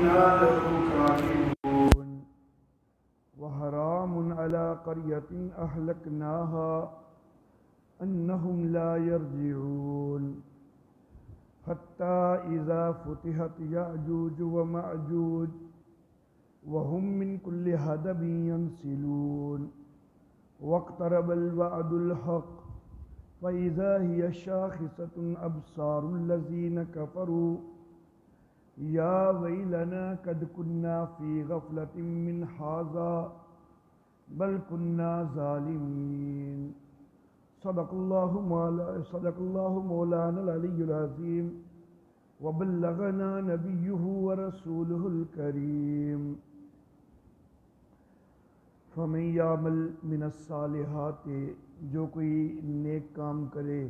وإنا له كاتبون وحرام على قرية أهلكناها أنهم لا يرجعون حتى إذا فتحت يأجوج ومأجوج وهم من كل حدب ينسلون واقترب الوعد الحق فإذا هي شاخصة أبصار الذين كفروا يا ويلنا قد كنا في غفلة من هذا بل كنا ظالمين صدق الله مولانا العلي العظيم وبلغنا نبيه ورسوله الكريم فمن يعمل من الصالحات، جو کوئی نیک کام کرے،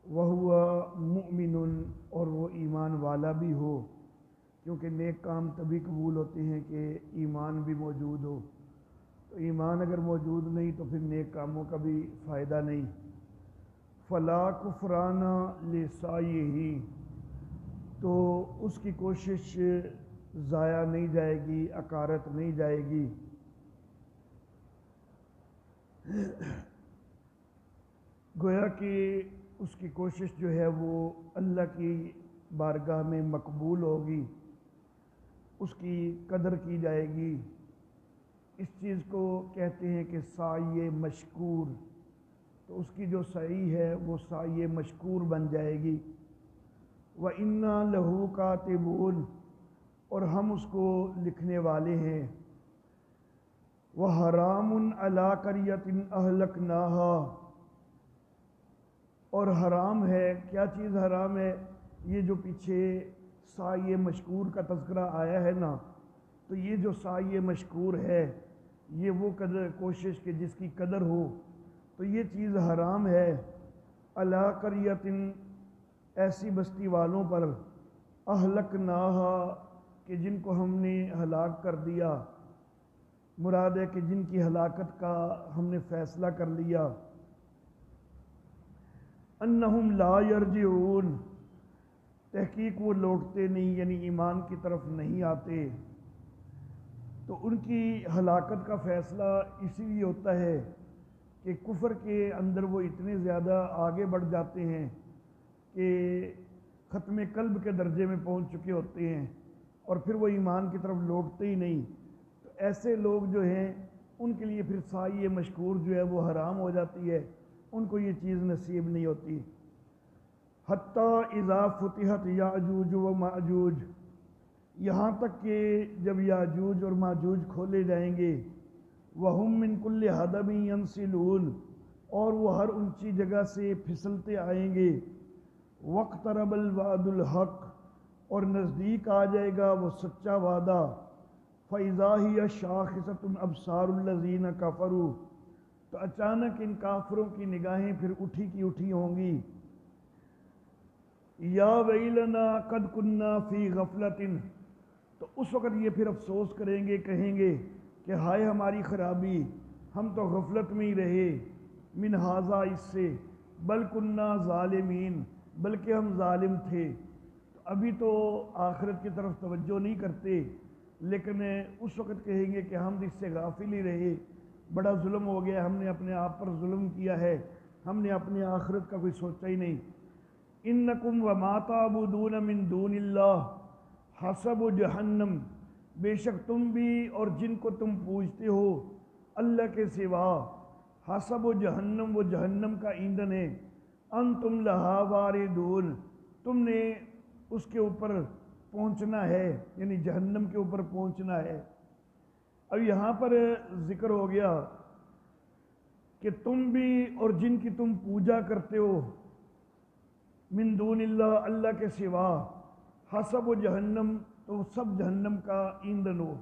وہو مؤمن، اور وہ ایمان والا بھی ہو، کیونکہ نیک کام تبھی قبول ہوتے ہیں کہ ایمان بھی موجود ہو، تو ایمان اگر موجود نہیں تو پھر نیک کاموں کا بھی فائدہ نہیں۔ فلا کفران لسعیہ، تو اس کی کوشش ضائع نہیں جائے گی، اکارت نہیں جائے گی۔ گویا کہ اس کی کوشش جو ہے وہ اللہ کی بارگاہ میں مقبول ہوگی، اس کی قدر کی جائے گی۔ اس چیز کو کہتے ہیں کہ سعی مشکور، تو اس کی جو سعی ہے وہ سعی مشکور بن جائے گی۔ وَإِنَّا لَهُ كَاتِبُونَ، اور ہم اس کو لکھنے والے ہیں۔ وَحَرَامٌ عَلَىٰ قَرْيَةٍ أَهْلَكْنَاهَا، اور حرام ہے، کیا چیز حرام ہے؟ یہ جو پیچھے سعی مشکور کا تذکرہ آیا ہے نا، تو یہ جو سعی مشکور ہے یہ وہ کوشش کہ جس کی قدر ہو، تو یہ چیز حرام ہے۔ عَلَىٰ قَرْيَةٍ، ایسی بستی والوں پر، اہلکناہا، کہ جن کو ہم نے ہلاک کر دیا، مراد ہے کہ جن کی ہلاکت کا ہم نے فیصلہ کر لیا۔ انہم لا یرجعون، تحقیق وہ لوٹتے نہیں، یعنی ایمان کی طرف نہیں آتے۔ تو ان کی ہلاکت کا فیصلہ اسی لیے ہوتا ہے کہ کفر کے اندر وہ اتنے زیادہ آگے بڑھ جاتے ہیں کہ ختم قلب کے درجے میں پہنچ چکے ہوتے ہیں، اور پھر وہ ایمان کی طرف لوٹتے ہی نہیں۔ تو ایسے لوگ جو ہیں ان کے لیے پھر سعی مشکور جو ہے وہ حرام ہو جاتی ہے، ان کو یہ چیز نصیب نہیں ہوتی۔ حتیٰ اذا فتحت یاجوج و ماجوج، یہاں تک کہ جب یاجوج اور ماجوج کھولے جائیں گے، وَهُم مِّن كُلِّ حَدَبٍ يَنسِلُونَ، اور وہ ہر اونچی جگہ سے پھسلتے آئیں گے۔ وَاقْتَرَبَ الْوَعْدُ الْحَقُّ، اور نزدیک آ جائے گا وہ سچا وعدہ۔ فَإِذَا هِيَ شَاخِصَةٌ أَبْصَارُ الَّذِينَ كَفَرُوا، تو اچانک ان کافروں کی نگاہیں پھر اٹھی کی اٹھی ہوں گی۔ یا ویلنا قد کنا فی غفلۃ، تو اس وقت یہ پھر افسوس کریں گے، کہیں گے کہ ہائے ہماری خرابی، ہم تو غفلت میں ہی رہے، من ھذا، اس سے، بل کنا ظالمین، بلکہ ہم ظالم تھے۔ تو ابھی تو آخرت کی طرف توجہ نہیں کرتے، لیکن اس وقت کہیں گے کہ ہم اس سے غافل ہی رہے، بڑا ظلم ہو گیا، ہم نے اپنے آپ پر ظلم کیا ہے، ہم نے اپنے آخرت کا کوئی سوچا ہی نہیں۔ انکم وما تعبدون من دون اللہ حسب جہنم، بے شک تم بھی اور جن کو تم پوجتے ہو اللہ کے سوا، حسب جہنم، وہ جہنم کا ایندھن ہے، انتم لہا واردون، تم نے اس کے اوپر پہنچنا ہے، یعنی جہنم کے اوپر پہنچنا ہے۔ اب یہاں پر ذکر ہو گیا کہ تم بھی اور جن کی تم پوجا کرتے ہو من دون اللہ، اللہ کے سوا، حسب و جہنم، تو سب جہنم کا ایندھن ہو۔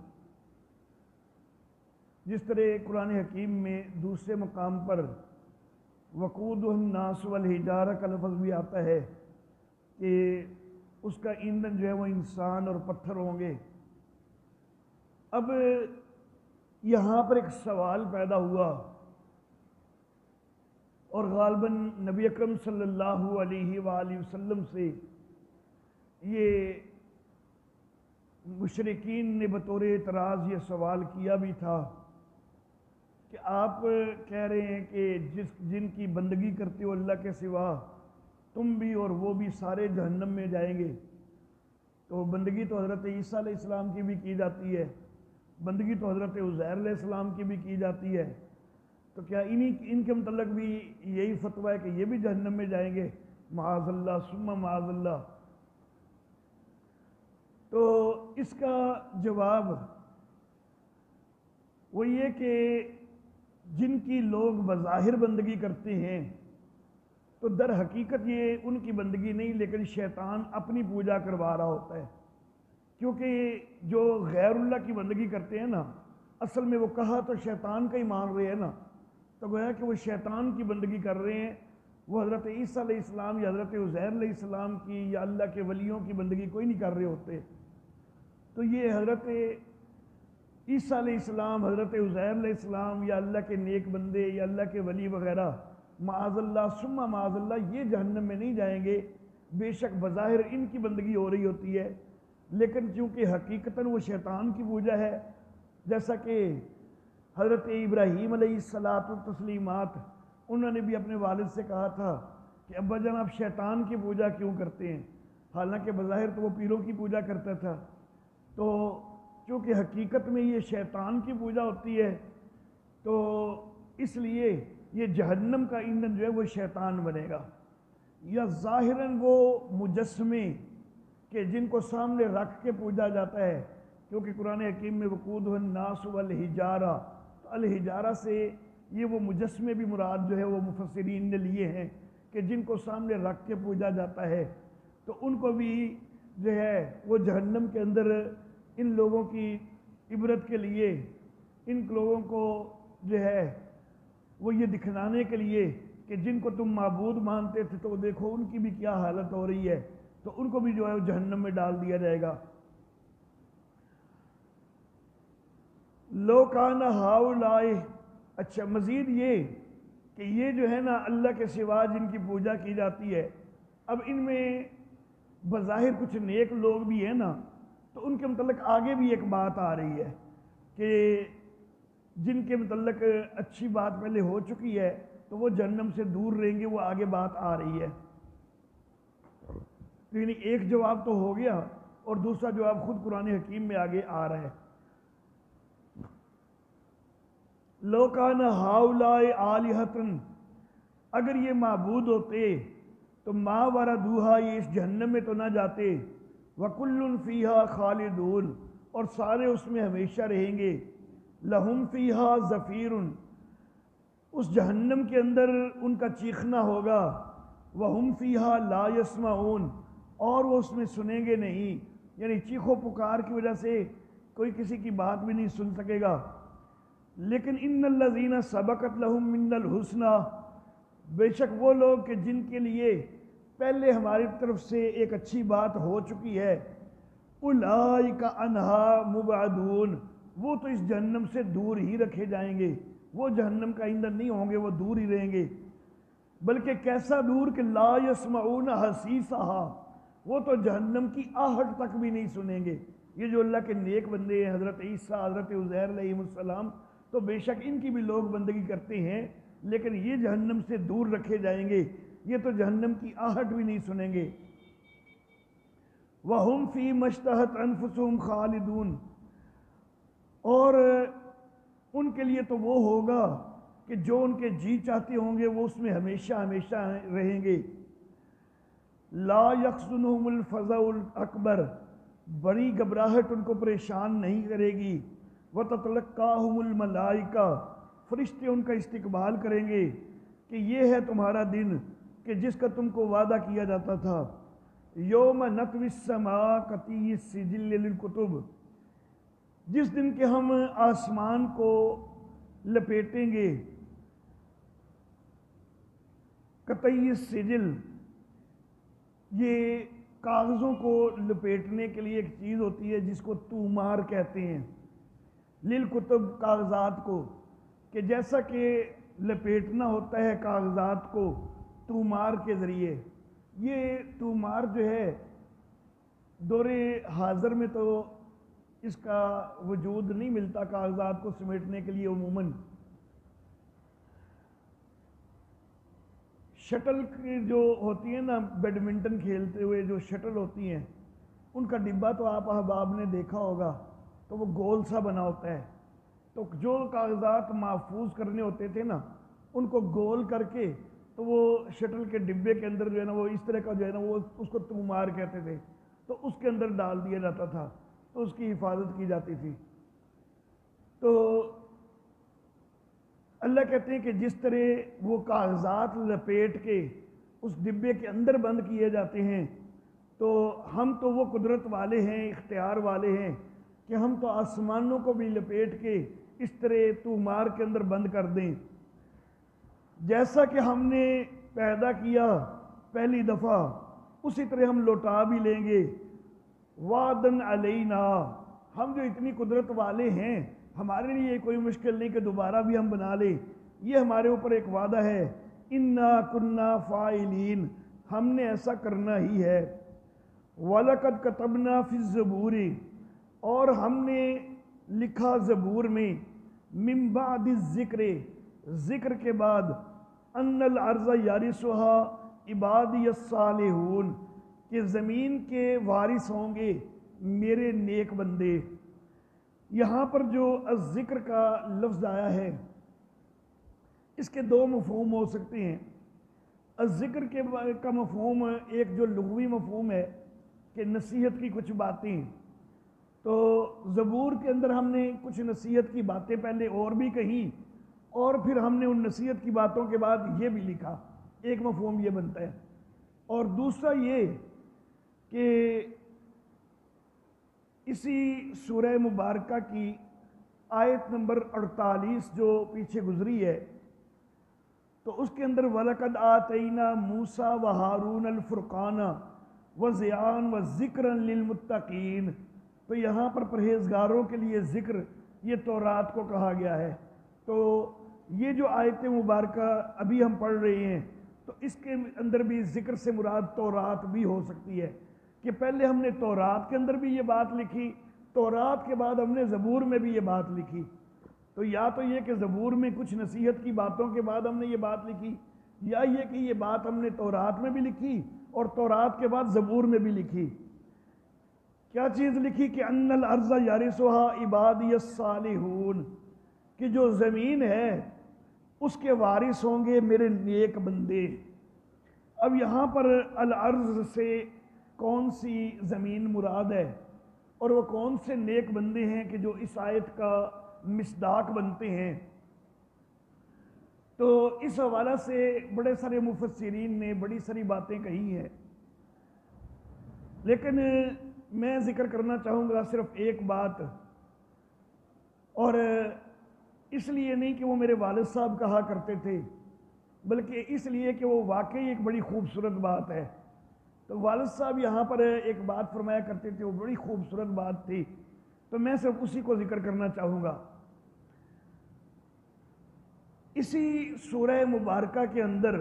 جس طرح قرآن حکیم میں دوسرے مقام پر وقودہ الناس والحجارہ کا لفظ بھی آتا ہے کہ اس کا ایندھن جو ہے وہ انسان اور پتھر ہوں گے۔ اب یہاں پر ایک سوال پیدا ہوا، اور غالباً نبی اکرم صلی اللہ علیہ وآلہ وسلم سے یہ مشرکین نے بطور اعتراض یہ سوال کیا بھی تھا کہ آپ کہہ رہے ہیں کہ جن کی بندگی کرتے ہو اللہ کے سوا، تم بھی اور وہ بھی سارے جہنم میں جائیں گے۔ تو بندگی تو حضرت عیسیٰ علیہ السلام کی بھی کی جاتی ہے، بندگی تو حضرت عزیر علیہ السلام کی بھی کی جاتی ہے، تو کیا ان کے متعلق بھی یہی فتویٰ ہے کہ یہ بھی جہنم میں جائیں گے؟ معاذ اللہ ثم معاذ اللہ۔ تو اس کا جواب وہ یہ کہ جن کی لوگ بظاہر بندگی کرتے ہیں تو در حقیقت یہ ان کی بندگی نہیں، لیکن شیطان اپنی پوجا کروا رہا ہوتا ہے، کیونکہ جو غیر اللہ کی بندگی کرتے ہیں نا، اصل میں وہ کہا تو شیطان کا ہی مان رہے ہیں نا، تو گویا کہ وہ شیطان کی بندگی کر رہے ہیں، وہ حضرت عیسیٰ علیہ السلام یا حضرت عزیر علیہ السلام کی یا اللہ کے ولیوں کی بندگی کوئی نہیں کر رہے ہوتے۔ تو یہ حضرت عیسیٰ علیہ السلام، حضرت عزیر علیہ السلام یا اللہ کے نیک بندے یا اللہ کے ولی وغیرہ، معاذ اللہ ثم معاذ اللہ، یہ جہنم میں نہیں جائیں گے۔ بے شک بظاہر ان کی بندگی ہو رہی ہوتی ہے، لیکن چونکہ حقیقتاً وہ شیطان کی پوجا ہے، جیسا کہ حضرت ابراہیم علیہ الصلاۃ والتسلیمات، انہوں نے بھی اپنے والد سے کہا تھا کہ ابا جان آپ شیطان کی پوجا کیوں کرتے ہیں؟ حالانکہ بظاہر تو وہ پیروں کی پوجا کرتا تھا، تو چونکہ حقیقت میں یہ شیطان کی پوجا ہوتی ہے، تو اس لیے یہ جہنم کا ایندھن جو ہے وہ شیطان بنے گا۔ یا ظاہراً وہ مجسمے کہ جن کو سامنے رکھ کے پوجا جاتا ہے، کیونکہ قرآن حکیم میں وقودہ الناس والحجارہ، تو الحجارہ سے یہ وہ مجسمے بھی مراد جو ہے وہ مفسرین نے لیے ہیں کہ جن کو سامنے رکھ کے پوجا جاتا ہے، تو ان کو بھی جو ہے وہ جہنم کے اندر ان لوگوں کی عبرت کے لیے، ان لوگوں کو جو ہے وہ یہ دکھلانے کے لیے کہ جن کو تم معبود مانتے تھے تو دیکھو ان کی بھی کیا حالت ہو رہی ہے، تو ان کو بھی جو ہے وہ جہنم میں ڈال دیا جائے گا۔ لو کان ہؤلاء، اچھا مزید یہ کہ یہ جو ہے نا اللہ کے سوا جن کی پوجا کی جاتی ہے، اب ان میں بظاہر کچھ نیک لوگ بھی ہیں نا، تو ان کے متعلق آگے بھی ایک بات آ رہی ہے کہ جن کے متعلق اچھی بات پہلے ہو چکی ہے تو وہ جہنم سے دور رہیں گے، وہ آگے بات آ رہی ہے۔ تو یعنی ایک جواب تو ہو گیا اور دوسرا جواب خود قرآن حکیم میں آگے آ رہا ہے۔ لو کان ہؤلاء آلہۃ، اگر یہ معبود ہوتے تو ما وردوہا، یہ اس جہنم میں تو نہ جاتے، وکل فیہا خالدون، اور سارے اس میں ہمیشہ رہیں گے، لہم فیہا زفیر، اس جہنم کے اندر ان کا چیخنا ہوگا، وہم فیہا لا یسمعون، اور وہ اس میں سنیں گے نہیں، یعنی چیخو پکار کی وجہ سے کوئی کسی کی بات بھی نہیں سن سکے گا۔ لیکن ان الذین سبقت لہم من الحسنی، بے شک وہ لوگ کہ جن کے لیے پہلے ہماری طرف سے ایک اچھی بات ہو چکی ہے، اولئک عنہا مبعدون، وہ تو اس جہنم سے دور ہی رکھے جائیں گے، وہ جہنم کا ایندھن نہیں ہوں گے، وہ دور ہی رہیں گے۔ بلکہ کیسا دور کہ لا یسمعون حسیسہا، وہ تو جہنم کی آہٹ تک بھی نہیں سنیں گے۔ یہ جو اللہ کے نیک بندے ہیں، حضرت عیسیٰ، حضرت عزیر علیہ السلام، تو بے شک ان کی بھی لوگ بندگی کرتے ہیں، لیکن یہ جہنم سے دور رکھے جائیں گے، یہ تو جہنم کی آہٹ بھی نہیں سنیں گے۔ وَهُمْ فِي مَشْتَهَتْ أَنفُسُهُمْ خَالِدُونَ، اور ان کے لیے تو وہ ہوگا کہ جو ان کے جی چاہتے ہوں گے وہ اس میں ہمیشہ ہمیشہ رہیں گے۔ لا يَحْزُنُهُمُ الْفَزَعُ الْأَكْبَرُ، بڑی گھبراہٹ ان کو پریشان نہیں کرے گی۔ وَتَتَلَقَّاهُمُ الْمَلَائِكَةُ، فرشتے ان کا استقبال کریں گے کہ یہ ہے تمہارا دن کہ جس کا تم کو وعدہ کیا جاتا تھا۔ یوم نطوی السماء کطی السجل للکتب، جس دن کہ ہم آسمان کو لپیٹیں گے، قطعی السجل، یہ کاغذوں کو لپیٹنے کے لیے ایک چیز ہوتی ہے جس کو تومار کہتے ہیں، للکتب، کاغذات کو، کہ جیسا کہ لپیٹنا ہوتا ہے کاغذات کو تومار کے ذریعے، یہ تومار جو ہے دور حاضر میں تو اس کا وجود نہیں ملتا کاغذات کو سمیٹنے کے لیے عموماً۔ شٹل کی جو ہوتی ہیں نا، بیڈمنٹن کھیلتے ہوئے جو شٹل ہوتی ہیں، ان کا ڈبہ تو آپ احباب نے دیکھا ہوگا، تو وہ گول سا بنا ہوتا ہے، تو جو کاغذات محفوظ کرنے ہوتے تھے نا، ان کو گول کر کے تو وہ شٹل کے ڈبے کے اندر جو ہے نا، وہ اس طرح کا جو ہے نا، وہ اس کو تومار کہتے تھے، تو اس کے اندر ڈال دیا جاتا تھا، تو اس کی حفاظت کی جاتی تھی۔ تو اللہ کہتے ہیں کہ جس طرح وہ کاغذات لپیٹ کے اس ڈبے کے اندر بند کیے جاتے ہیں، تو ہم تو وہ قدرت والے ہیں، اختیار والے ہیں کہ ہم تو آسمانوں کو بھی لپیٹ کے اس طرح تومار کے اندر بند کر دیں۔ جیسا کہ ہم نے پیدا کیا پہلی دفعہ، اسی طرح ہم لوٹا بھی لیں گے۔ وعدن علینا، ہم جو اتنی قدرت والے ہیں، ہمارے لیے کوئی مشکل نہیں کہ دوبارہ بھی ہم بنا لیں، یہ ہمارے اوپر ایک وعدہ ہے۔ انا کنا فاعلین، ہم نے ایسا کرنا ہی ہے۔ وَلَقَدْ كَتَبْنَا فِي الزَّبُورِ، اور ہم نے لکھا زبور میں، من بعد الذکر، ذکر کے بعد، ان الارض یارثها عبادی الصالحون، کہ زمین کے وارث ہوں گے میرے نیک بندے۔ یہاں پر جو الذکر کا لفظ آیا ہے، اس کے دو مفہوم ہو سکتے ہیں۔ الذکر کا مفہوم ایک جو لغوی مفہوم ہے کہ نصیحت کی کچھ باتیں، تو زبور کے اندر ہم نے کچھ نصیحت کی باتیں پہلے اور بھی کہیں، اور پھر ہم نے ان نصیحت کی باتوں کے بعد یہ بھی لکھا، ایک مفہوم یہ بنتا ہے۔ اور دوسرا یہ کہ اسی سورہ مبارکہ کی آیت نمبر 48 جو پیچھے گزری ہے، تو اس کے اندر وَلَقَدْ آتَيْنَا مُوسَى وَهَارُونَ الْفُرْقَانَ وَضِيَاءً وَذِكْرًا لِلْمُتَّقِينَ، تو یہاں پر پرہیزگاروں کے لیے ذکر، یہ تورات کو کہا گیا ہے۔ تو یہ جو آیت مبارکہ ابھی ہم پڑھ رہے ہیں، تو اس کے اندر بھی ذکر سے مراد تورات بھی ہو سکتی ہے، کہ پہلے ہم نے تورات کے اندر بھی یہ بات لکھی، تورات کے بعد ہم نے زبور میں بھی یہ بات لکھی۔ تو یا تو یہ کہ زبور میں کچھ نصیحت کی باتوں کے بعد ہم نے یہ بات لکھی، یا یہ کہ یہ بات ہم نے تورات میں بھی لکھی اور تورات کے بعد زبور میں بھی لکھی۔ کیا چیز لکھی؟ کہ ان الارض یارثها عبادی الصالحون، کہ جو زمین ہے اس کے وارث ہوں گے میرے نیک بندے۔ اب یہاں پر الارض سے کون سی زمین مراد ہے، اور وہ کون سے نیک بندے ہیں کہ جو اس آیت کا مصداق بنتے ہیں؟ تو اس حوالہ سے بڑے سارے مفسرین نے بڑی ساری باتیں کہی ہیں، لیکن میں ذکر کرنا چاہوں گا صرف ایک بات، اور اس لیے نہیں کہ وہ میرے والد صاحب کہا کرتے تھے، بلکہ اس لیے کہ وہ واقعی ایک بڑی خوبصورت بات ہے۔ تو والد صاحب یہاں پر ایک بات فرمایا کرتے تھے، وہ بڑی خوبصورت بات تھی، تو میں صرف اسی کو ذکر کرنا چاہوں گا۔ اسی سورہ مبارکہ کے اندر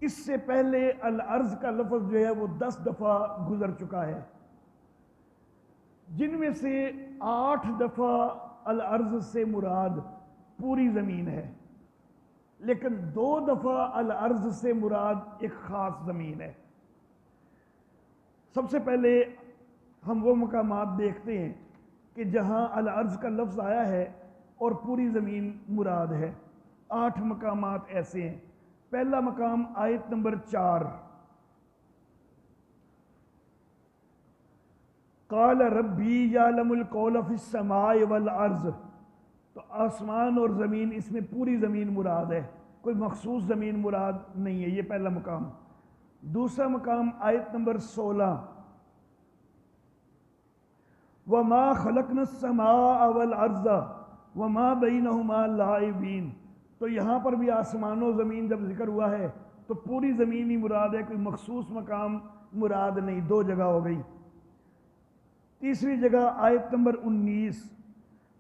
اس سے پہلے الارض کا لفظ جو ہے وہ 10 دفعہ گزر چکا ہے، جن میں سے 8 دفعہ الارض سے مراد پوری زمین ہے، لیکن 2 دفعہ الارض سے مراد ایک خاص زمین ہے۔ سب سے پہلے ہم وہ مقامات دیکھتے ہیں کہ جہاں الارض کا لفظ آیا ہے اور پوری زمین مراد ہے۔ 8 مقامات ایسے ہیں۔ پہلا مقام آیت نمبر 4، قال ربی یعلم القول فی السماء والارض، تو آسمان اور زمین، اس میں پوری زمین مراد ہے، کوئی مخصوص زمین مراد نہیں ہے، یہ پہلا مقام۔ دوسرا مقام آیت نمبر 16، وَمَا خَلَقْنَا السَّمَاءَ وَالْأَرْضَ وَمَا بَيْنَهُمَا لَاعِبِينَ، تو یہاں پر بھی آسمان و زمین جب ذکر ہوا ہے تو پوری زمین ہی مراد ہے، کوئی مخصوص مقام مراد نہیں، 2 جگہ ہو گئی۔ تیسری جگہ آیت نمبر 19،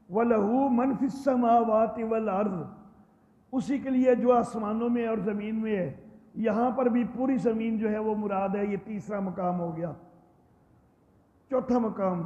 وَلَهُ مَنْ فِي السَّمَاوَاتِ وَالْأَرْضِ، اسی کے لیے جو آسمانوں میں اور زمین میں ہے، یہاں پر بھی پوری زمین جو ہے وہ مراد ہے، یہ تیسرا مقام ہو گیا۔ چوتھا مقام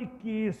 21,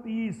30,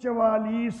44,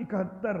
71,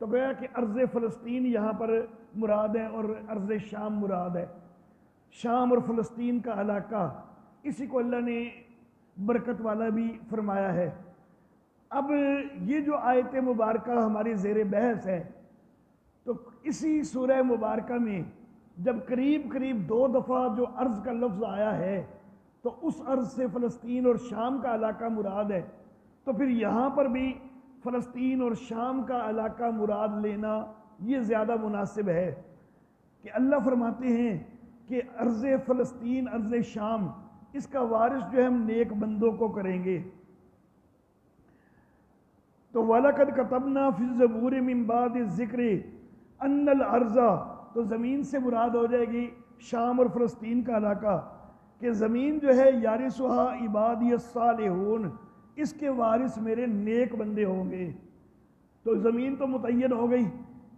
تو گویا کہ ارض فلسطین یہاں پر مراد ہے اور ارض شام مراد ہے۔ شام اور فلسطین کا علاقہ، اسی کو اللہ نے برکت والا بھی فرمایا ہے۔ اب یہ جو آیت مبارکہ ہماری زیر بحث ہے، تو اسی سورہ مبارکہ میں جب قریب 2 دفعہ جو ارض کا لفظ آیا ہے تو اس ارض سے فلسطین اور شام کا علاقہ مراد ہے، تو پھر یہاں پر بھی فلسطین اور شام کا علاقہ مراد لینا یہ زیادہ مناسب ہے کہ اللہ فرماتے ہیں کہ ارض فلسطین، ارض شام، اس کا وارث جو ہے ہم نیک بندوں کو کریں گے۔ تو وَلَقَدْ كَتَبْنَا فِي الزَّبُورِ مِن بَعْدِ الذِّكْرِ أَنَّ الْأَرْضَ، تو زمین سے مراد ہو جائے گی شام اور فلسطین کا علاقہ، کہ زمین جو ہے یارثها عبادی الصالحون، اس کے وارث میرے نیک بندے ہوں گے۔ تو زمین تو متعین ہو گئی،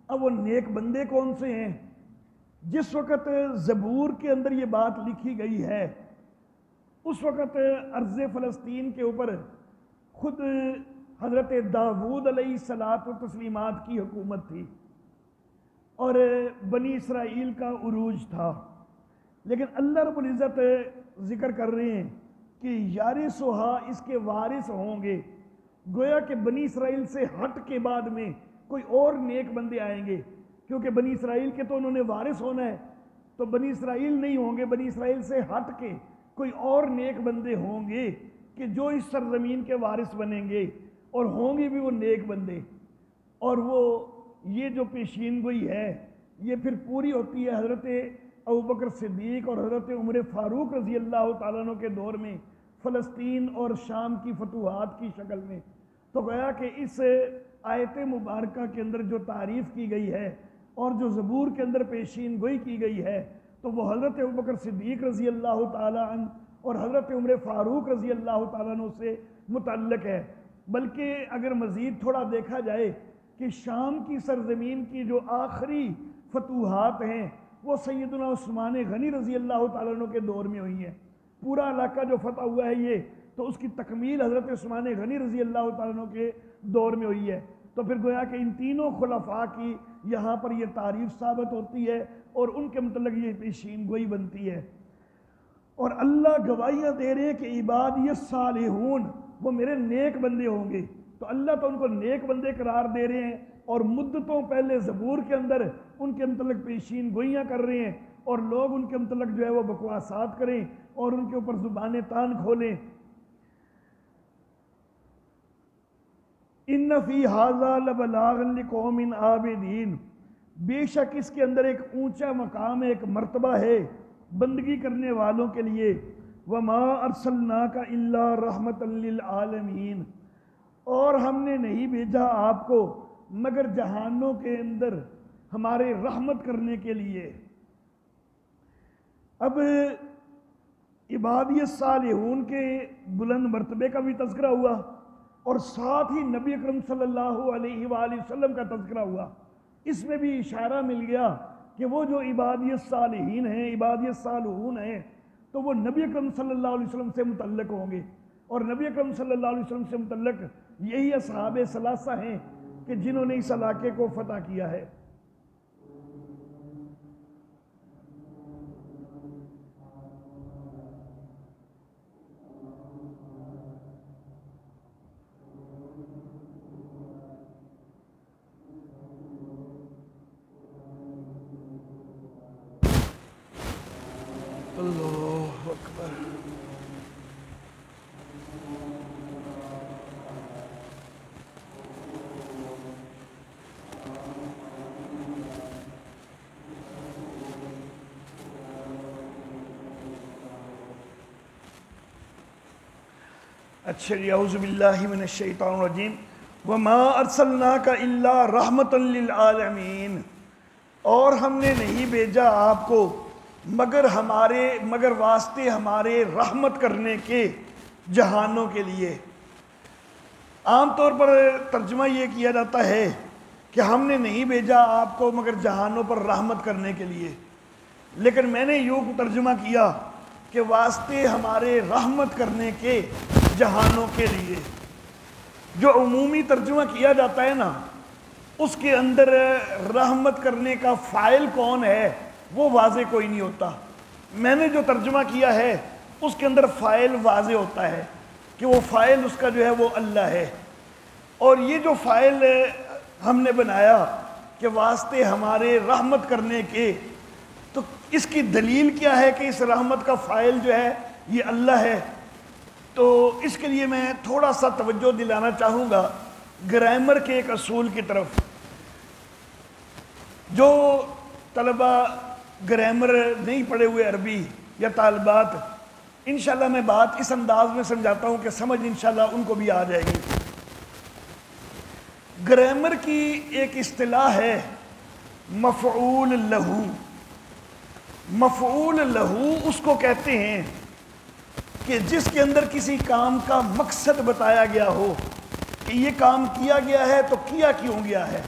اب وہ نیک بندے کون سے ہیں؟ جس وقت زبور کے اندر یہ بات لکھی گئی ہے اس وقت ارض فلسطین کے اوپر خود حضرت داود علیہ الصلاۃ والتسلیمات کی حکومت تھی اور بنی اسرائیل کا عروج تھا، لیکن اللہ رب العزت ذکر کر رہے ہیں کہ یارثھا، اس کے وارث ہوں گے۔ گویا کہ بنی اسرائیل سے ہٹ کے بعد میں کوئی اور نیک بندے آئیں گے، کیونکہ بنی اسرائیل کے تو انہوں نے وارث ہونا ہے، تو بنی اسرائیل نہیں ہوں گے، بنی اسرائیل سے ہٹ کے کوئی اور نیک بندے ہوں گے کہ جو اس سرزمین کے وارث بنیں گے، اور ہوں گے بھی وہ نیک بندے۔ اور وہ یہ جو پیشین گوئی ہے یہ پھر پوری ہوتی ہے حضرت ابوبکر صدیق اور حضرت عمر فاروق رضی اللہ تعالیٰ عنہ کے دور میں فلسطین اور شام کی فتوحات کی شکل میں۔ تو گویا کہ اس آیت مبارکہ کے اندر جو تعریف کی گئی ہے اور جو زبور کے اندر پیشین گوئی کی گئی ہے تو وہ حضرت ابوبکر صدیق رضی اللہ تعالیٰ عنہ اور حضرت عمر فاروق رضی اللہ تعالیٰ عنہ سے متعلق ہے۔ بلکہ اگر مزید تھوڑا دیکھا جائے کہ شام کی سرزمین کی جو آخری فتوحات ہیں وہ سیدنا عثمان غنی رضی اللہ تعالیٰ عنہ کے دور میں ہوئی ہیں۔ پورا علاقہ جو فتح ہوا ہے یہ تو اس کی تکمیل حضرت عثمان غنی رضی اللہ تعالیٰ عنہ کے دور میں ہوئی ہے۔ تو پھر گویا کہ ان تینوں خلفاء کی یہاں پر یہ تعریف ثابت ہوتی ہے اور ان کے متعلق یہ پیشین گوئی بنتی ہے۔ اور اللہ گواہیاں دے رہے ہیں کہ عبادی الصالحون، وہ میرے نیک بندے ہوں گے۔ تو اللہ تو ان کو نیک بندے قرار دے رہے ہیں اور مدتوں پہلے زبور کے اندر ان کے متعلق پیشین گوئیاں کر رہے ہیں، اور لوگ ان کے متعلق جو ہے وہ بکواسات کریں اور ان کے اوپر زبانیں تان کھولیں۔ ان فی ھذا لبلاغا لقوم عابدین، بے شک اس کے اندر ایک اونچا مقام ہے، ایک مرتبہ ہے بندگی کرنے والوں کے لیے۔ وما ارسلناک الا رحمتا للعالمین، اور ہم نے نہیں بھیجا آپ کو مگر جہانوں کے اندر ہمارے رحمت کرنے کے لیے۔ اب عبادی الصالحون کے بلند مرتبے کا بھی تذکرہ ہوا اور ساتھ ہی نبی اکرم صلی اللہ علیہ وآلہ وسلم کا تذکرہ ہوا۔ اس میں بھی اشارہ مل گیا کہ وہ جو عبادی الصالحین ہیں، عبادی الصالحون ہیں، تو وہ نبی اکرم صلی اللہ علیہ وسلم سے متعلق ہوں گے، اور نبی اکرم صلی اللہ علیہ وسلم سے متعلق یہی اصحاب ثلاثہ ہیں کہ جنہوں نے اس علاقے کو فتح کیا ہے۔ اللہ اکبر۔ اچھا جی، اعوذ باللہ من الشیطان الرجیم۔ وما ارسلناک الا رحمتا للعالمین، اور ہم نے نہیں بھیجا آپ کو مگر واسطے ہمارے رحمت کرنے کے جہانوں کے لیے۔ عام طور پر ترجمہ یہ کیا جاتا ہے کہ ہم نے نہیں بھیجا آپ کو مگر جہانوں پر رحمت کرنے کے لیے، لیکن میں نے یوں ترجمہ کیا کہ واسطے ہمارے رحمت کرنے کے جہانوں کے لیے۔ جو عمومی ترجمہ کیا جاتا ہے نا اس کے اندر رحمت کرنے کا فاعل کون ہے وہ واضح کوئی نہیں ہوتا. میں نے جو ترجمہ کیا ہے اس کے اندر فاعل واضح ہوتا ہے کہ وہ فاعل اس کا جو ہے وہ اللہ ہے. اور یہ جو فاعل ہم نے بنایا کہ واسطے ہمارے رحمت کرنے کے، تو اس کی دلیل کیا ہے کہ اس رحمت کا فاعل جو ہے یہ اللہ ہے. تو اس کے لیے میں تھوڑا سا توجہ دلانا چاہوں گا گرامر کے ایک اصول کی طرف. جو طلبہ گرامر نہیں پڑھے ہوئے عربی یا طالبات، انشاءاللہ میں بات اس انداز میں سمجھاتا ہوں کہ سمجھ انشاءاللہ ان کو بھی آ جائے گی. گرامر کی ایک اصطلاح ہے مفعول لہو. مفعول لہو اس کو کہتے ہیں کہ جس کے اندر کسی کام کا مقصد بتایا گیا ہو کہ یہ کام کیا گیا ہے تو کیا کیوں گیا ہے.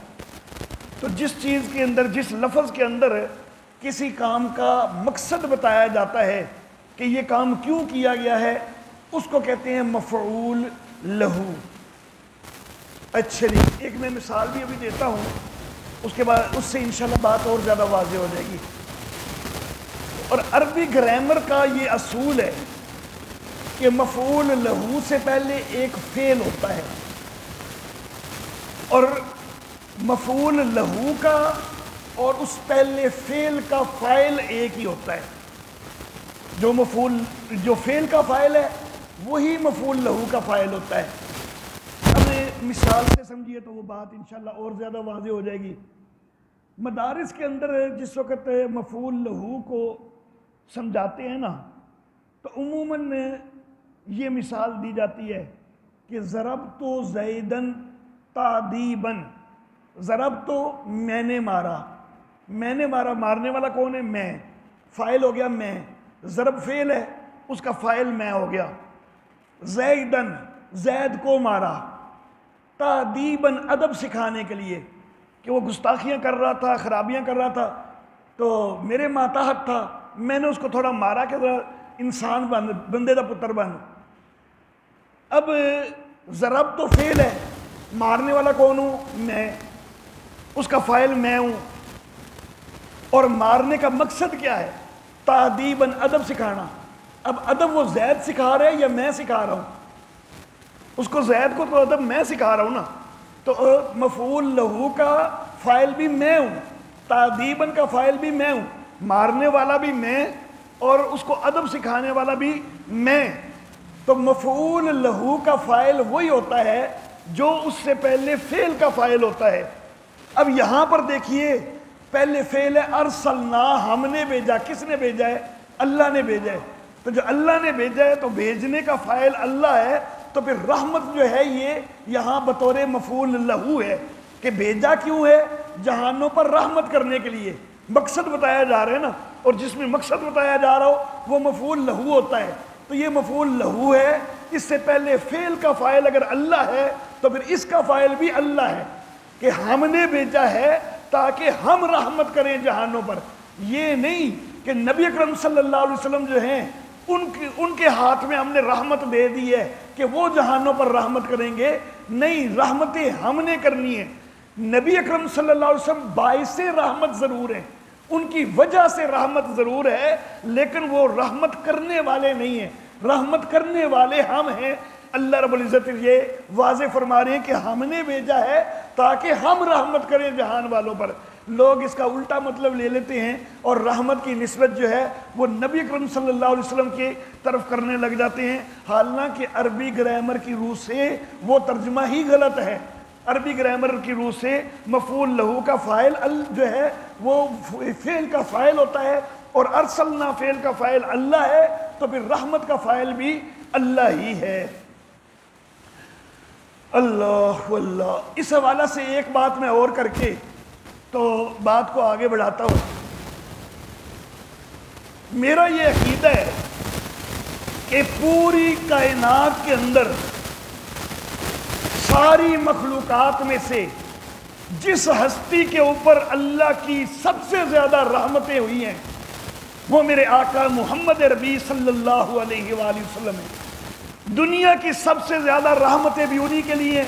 تو جس چیز کے اندر، جس لفظ کے اندر کسی کام کا مقصد بتایا جاتا ہے کہ یہ کام کیوں کیا گیا ہے، اس کو کہتے ہیں مفعول لہو. اچھا جی، ایک میں مثال بھی ابھی دیتا ہوں، اس کے بعد اس سے انشاءاللہ بات اور زیادہ واضح ہو جائے گی. اور عربی گرامر کا یہ اصول ہے کہ مفعول لہو سے پہلے ایک فعل ہوتا ہے، اور مفعول لہو کا اور اس پہلے فعل کا فاعل ایک ہی ہوتا ہے. جو فعل کا فاعل ہے وہی مفعول لہو کا فاعل ہوتا ہے. ہمیں مثال سے سمجھیے تو وہ بات انشاءاللہ اور زیادہ واضح ہو جائے گی. مدارس کے اندر جس وقت مفعول لہو کو سمجھاتے ہیں نا، تو عموماً یہ مثال دی جاتی ہے کہ ضربت زیدن تعدیباً. ضربت میں نے مارا. میں نے مارا، مارنے والا کون ہے؟ میں. فاعل ہو گیا میں. ضرب فعل ہے، اس کا فاعل میں ہو گیا. زیدن، زید کو مارا. تعدیباً، ادب سکھانے کے لیے کہ وہ گستاخیاں کر رہا تھا، خرابیاں کر رہا تھا، تو میرے ماتحت تھا، میں نے اس کو تھوڑا مارا کہ انسان بن، بندے دا پتر بن. اب ضرب تو فعل ہے، مارنے والا کون ہوں؟ میں. اس کا فاعل میں ہوں. اور مارنے کا مقصد کیا ہے؟ تعدیباً، ادب سکھانا. اب ادب وہ زید سکھا رہا ہے یا میں سکھا رہا ہوں؟ اس کو، زید کو تو ادب میں سکھا رہا ہوں نا. تو مفعول لہو کا فاعل بھی میں ہوں، تعدیباً کا فاعل بھی میں ہوں، مارنے والا بھی میں، اور اس کو ادب سکھانے والا بھی میں. تو مفعول لہو کا فاعل وہی ہوتا ہے جو اس سے پہلے فعل کا فاعل ہوتا ہے. اب یہاں پر دیکھیے، پہلے فعل ہے ارسلنا، ہم نے بھیجا. کس نے بھیجا ہے؟ اللہ نے بھیجا ہے. تو جو اللہ نے بھیجا ہے تو بھیجنے کا فاعل اللہ ہے. تو پھر رحمت جو ہے یہ یہاں بطور مفعول لہو ہے کہ بھیجا کیوں ہے؟ جہانوں پر رحمت کرنے کے لیے. مقصد بتایا جا رہا ہے نا، اور جس میں مقصد بتایا جا رہا ہو وہ مفعول لہو ہوتا ہے. تو یہ مفعول لہو ہے. اس سے پہلے فعل کا فاعل اگر اللہ ہے تو پھر اس کا فاعل بھی اللہ ہے کہ ہم نے بھیجا ہے تاکہ ہم رحمت کریں جہانوں پر. یہ نہیں کہ نبی اکرم صلی اللہ علیہ وسلم جو ہیں ان کے ہاتھ میں ہم نے رحمت دے دی ہے کہ وہ جہانوں پر رحمت کریں گے. نہیں، رحمتیں ہم نے کرنی ہے. نبی اکرم صلی اللہ علیہ وسلم باعث رحمت ضرور ہیں، ان کی وجہ سے رحمت ضرور ہے، لیکن وہ رحمت کرنے والے نہیں ہیں. رحمت کرنے والے ہم ہیں. اللہ رب العزت یہ واضح فرما رہے ہیں کہ ہم نے بھیجا ہے تاکہ ہم رحمت کریں جہان والوں پر. لوگ اس کا الٹا مطلب لے لیتے ہیں اور رحمت کی نسبت جو ہے وہ نبی اکرم صلی اللہ علیہ وسلم کی طرف کرنے لگ جاتے ہیں، حالانکہ عربی گرامر کی روح سے وہ ترجمہ ہی غلط ہے. عربی گرامر کی روح سے مفعول لہو کا فاعل جو ہے وہ فعل کا فاعل ہوتا ہے، اور ارسلنا فعل کا فاعل اللہ ہے، تو پھر رحمت کا فاعل بھی اللہ ہی ہے. اللہ واللہ. اس حوالہ سے ایک بات میں اور کر کے تو بات کو آگے بڑھاتا ہوں. میرا یہ عقیدہ ہے کہ پوری کائنات کے اندر ساری مخلوقات میں سے جس ہستی کے اوپر اللہ کی سب سے زیادہ رحمتیں ہوئی ہیں وہ میرے آقا محمد ربی صلی اللہ علیہ وآلہ وسلم ہے. دنیا کی سب سے زیادہ رحمتیں بھی انہی کے لیے ہیں،